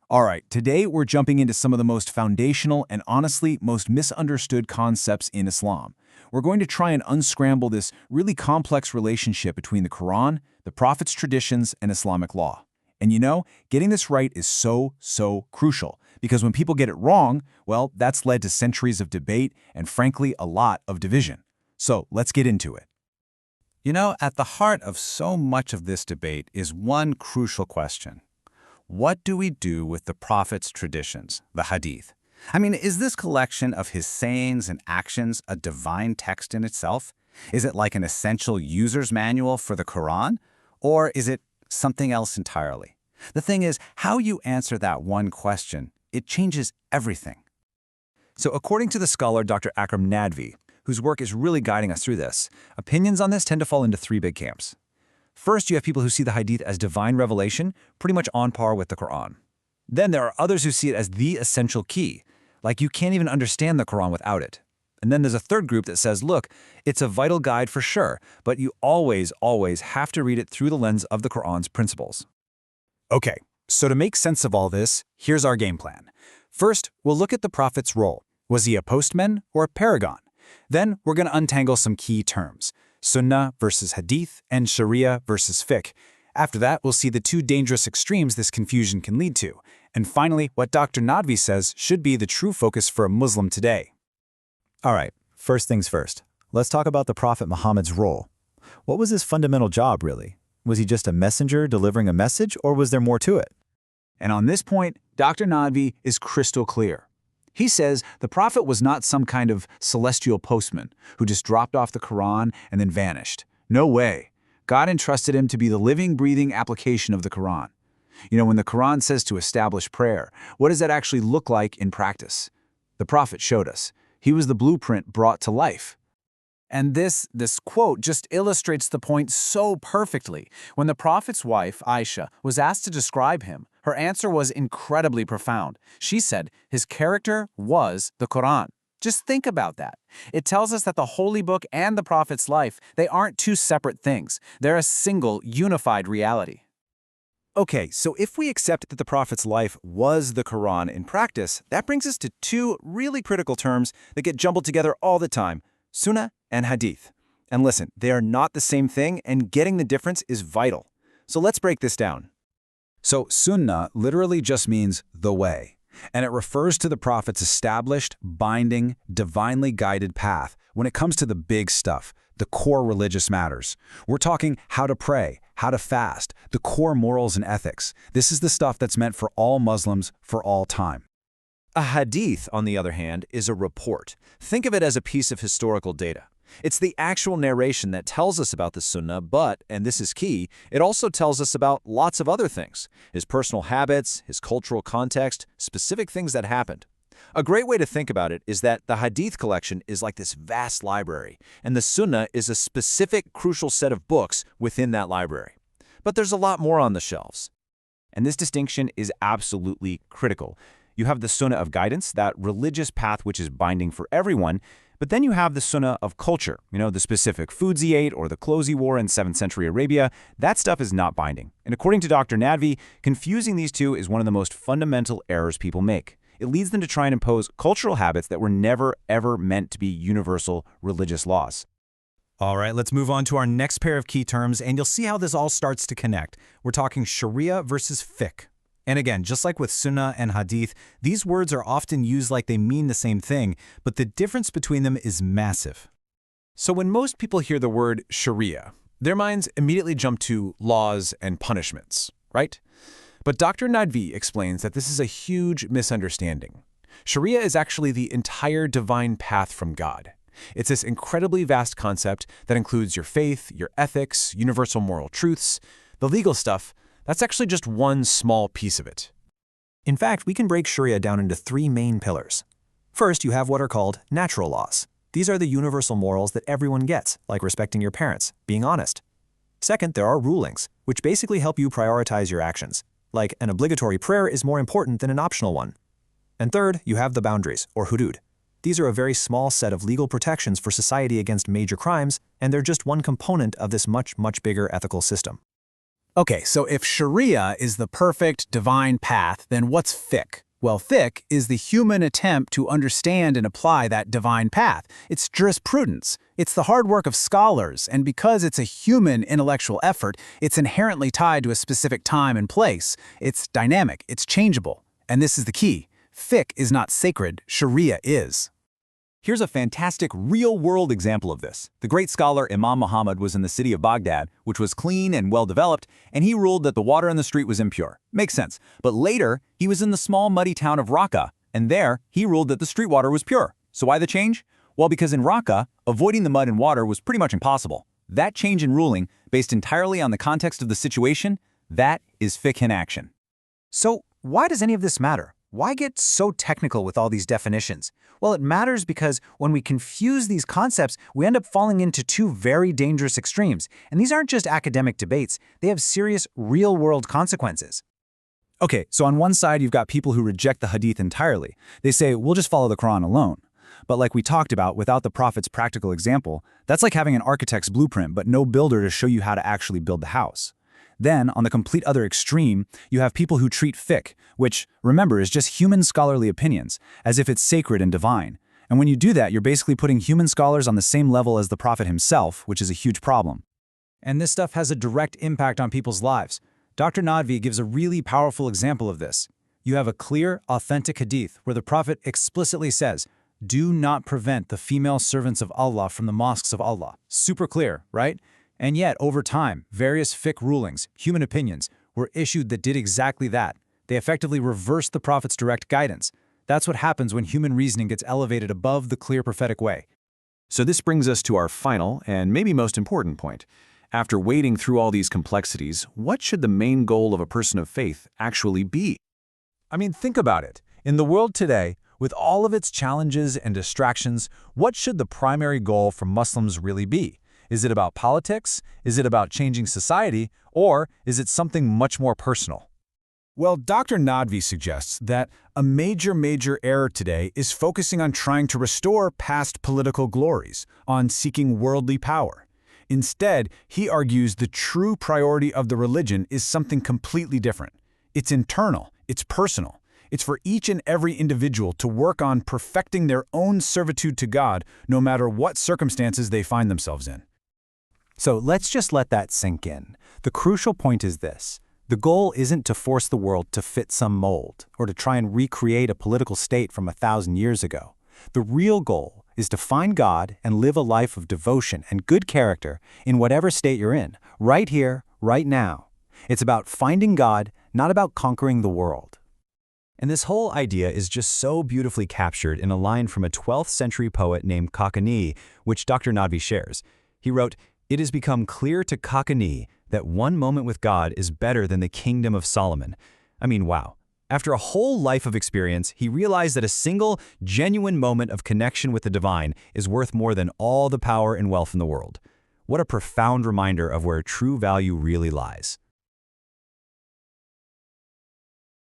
All right, today we're jumping into some of the most foundational and honestly most misunderstood concepts in Islam. We're going to try and unscramble this really complex relationship between the Quran, the Prophet's traditions, and Islamic law. And you know, getting this right is so crucial, because when people get it wrong, well, that's led to centuries of debate and frankly, a lot of division. So let's get into it. You know, at the heart of so much of this debate is one crucial question. What do we do with the Prophet's traditions, the Hadith? I mean, is this collection of his sayings and actions a divine text in itself? Is it like an essential user's manual for the Quran? Or is it something else entirely? The thing is, how you answer that one question, it changes everything. So according to the scholar Dr. Akram Nadvi, whose work is really guiding us through this, opinions on this tend to fall into three big camps. First, you have people who see the Hadith as divine revelation, pretty much on par with the Quran. Then there are others who see it as the essential key, like you can't even understand the Quran without it. And then there's a third group that says, look, it's a vital guide for sure, but you always have to read it through the lens of the Quran's principles. Okay, so to make sense of all this, here's our game plan. First, we'll look at the Prophet's role. Was he a postman or a paragon? Then we're going to untangle some key terms: Sunnah versus Hadith, and Sharia versus Fiqh. After that, we'll see the two dangerous extremes this confusion can lead to. And finally, what Dr. Nadvi says should be the true focus for a Muslim today. All right, first things first. Let's talk about the Prophet Muhammad's role. What was his fundamental job, really? Was he just a messenger delivering a message, or was there more to it? And on this point, Dr. Nadvi is crystal clear. He says the Prophet was not some kind of celestial postman who just dropped off the Quran and then vanished. No way. God entrusted him to be the living, breathing application of the Quran. You know, when the Quran says to establish prayer, what does that actually look like in practice? The Prophet showed us. He was the blueprint brought to life. And this quote just illustrates the point so perfectly. When the Prophet's wife, Aisha, was asked to describe him, her answer was incredibly profound. She said his character was the Quran. Just think about that. It tells us that the Holy Book and the Prophet's life, they aren't two separate things. They're a single, unified reality. Okay, so if we accept that the Prophet's life was the Quran in practice, that brings us to two really critical terms that get jumbled together all the time: Sunnah and Hadith. And listen, they are not the same thing, and getting the difference is vital. So let's break this down. So Sunnah literally just means the way, and it refers to the Prophet's established, binding, divinely guided path when it comes to the big stuff, the core religious matters. We're talking how to pray, how to fast, the core morals and ethics. This is the stuff that's meant for all Muslims for all time. A hadith, on the other hand, is a report. Think of it as a piece of historical data. It's the actual narration that tells us about the Sunnah, but, and this is key, it also tells us about lots of other things: his personal habits, his cultural context, specific things that happened. A great way to think about it is that the Hadith collection is like this vast library, and the Sunnah is a specific, crucial set of books within that library. But there's a lot more on the shelves. And this distinction is absolutely critical. You have the Sunnah of guidance, that religious path which is binding for everyone, but then you have the Sunnah of culture, you know, the specific foods he ate or the clothes he wore in 7th century Arabia. That stuff is not binding. And according to Dr. Nadvi, confusing these two is one of the most fundamental errors people make. It leads them to try and impose cultural habits that were never, ever meant to be universal religious laws. All right, let's move on to our next pair of key terms, and you'll see how this all starts to connect. We're talking Sharia versus Fiqh. And again, just like with Sunnah and Hadith, these words are often used like they mean the same thing, but the difference between them is massive. So when most people hear the word Sharia, their minds immediately jump to laws and punishments, right? But Dr. Nadvi explains that this is a huge misunderstanding. Sharia is actually the entire divine path from God. It's this incredibly vast concept that includes your faith, your ethics, universal moral truths. The legal stuff, that's actually just one small piece of it. In fact, we can break Sharia down into three main pillars. First, you have what are called natural laws. These are the universal morals that everyone gets, like respecting your parents, being honest. Second, there are rulings, which basically help you prioritize your actions, like an obligatory prayer is more important than an optional one. And third, you have the boundaries, or hudud. These are a very small set of legal protections for society against major crimes, and they're just one component of this much bigger ethical system. Okay, so if Sharia is the perfect divine path, then what's fiqh? Well, fiqh is the human attempt to understand and apply that divine path. It's jurisprudence. It's the hard work of scholars, and because it's a human intellectual effort, it's inherently tied to a specific time and place. It's dynamic, it's changeable. And this is the key. Fiqh is not sacred, Sharia is. Here's a fantastic real-world example of this. The great scholar Imam Muhammad was in the city of Baghdad, which was clean and well-developed, and he ruled that the water in the street was impure. Makes sense. But later, he was in the small muddy town of Raqqa, and there, he ruled that the street water was pure. So why the change? Well, because in Raqqa, avoiding the mud and water was pretty much impossible. That change in ruling, based entirely on the context of the situation, that is fiqh in action. So, why does any of this matter? Why get so technical with all these definitions? Well, it matters because when we confuse these concepts, we end up falling into two very dangerous extremes. And these aren't just academic debates, they have serious real-world consequences. Okay, so on one side, you've got people who reject the hadith entirely. They say, we'll just follow the Quran alone. But like we talked about, without the Prophet's practical example, that's like having an architect's blueprint, but no builder to show you how to actually build the house. Then, on the complete other extreme, you have people who treat fiqh, which, remember, is just human scholarly opinions, as if it's sacred and divine. And when you do that, you're basically putting human scholars on the same level as the Prophet himself, which is a huge problem. And this stuff has a direct impact on people's lives. Dr. Nadvi gives a really powerful example of this. You have a clear, authentic hadith where the Prophet explicitly says, "Do not prevent the female servants of Allah from the mosques of Allah." Super clear, right? And yet, over time, various fiqh rulings, human opinions, were issued that did exactly that. They effectively reversed the Prophet's direct guidance. That's what happens when human reasoning gets elevated above the clear prophetic way. So this brings us to our final and maybe most important point. After wading through all these complexities, what should the main goal of a person of faith actually be? I mean, think about it. In the world today, with all of its challenges and distractions, what should the primary goal for Muslims really be? Is it about politics? Is it about changing society? Or is it something much more personal? Well, Dr. Nadvi suggests that a major error today is focusing on trying to restore past political glories, on seeking worldly power. Instead, he argues the true priority of the religion is something completely different. It's internal, it's personal. It's for each and every individual to work on perfecting their own servitude to God, no matter what circumstances they find themselves in. So let's just let that sink in. The crucial point is this. The goal isn't to force the world to fit some mold or to try and recreate a political state from 1,000 years ago. The real goal is to find God and live a life of devotion and good character in whatever state you're in, right here, right now. It's about finding God, not about conquering the world. And this whole idea is just so beautifully captured in a line from a 12th century poet named Khaqani, which Dr. Nadvi shares. He wrote, "It has become clear to Khaqani that one moment with God is better than the kingdom of Solomon." I mean, wow. After a whole life of experience, he realized that a single, genuine moment of connection with the divine is worth more than all the power and wealth in the world. What a profound reminder of where true value really lies.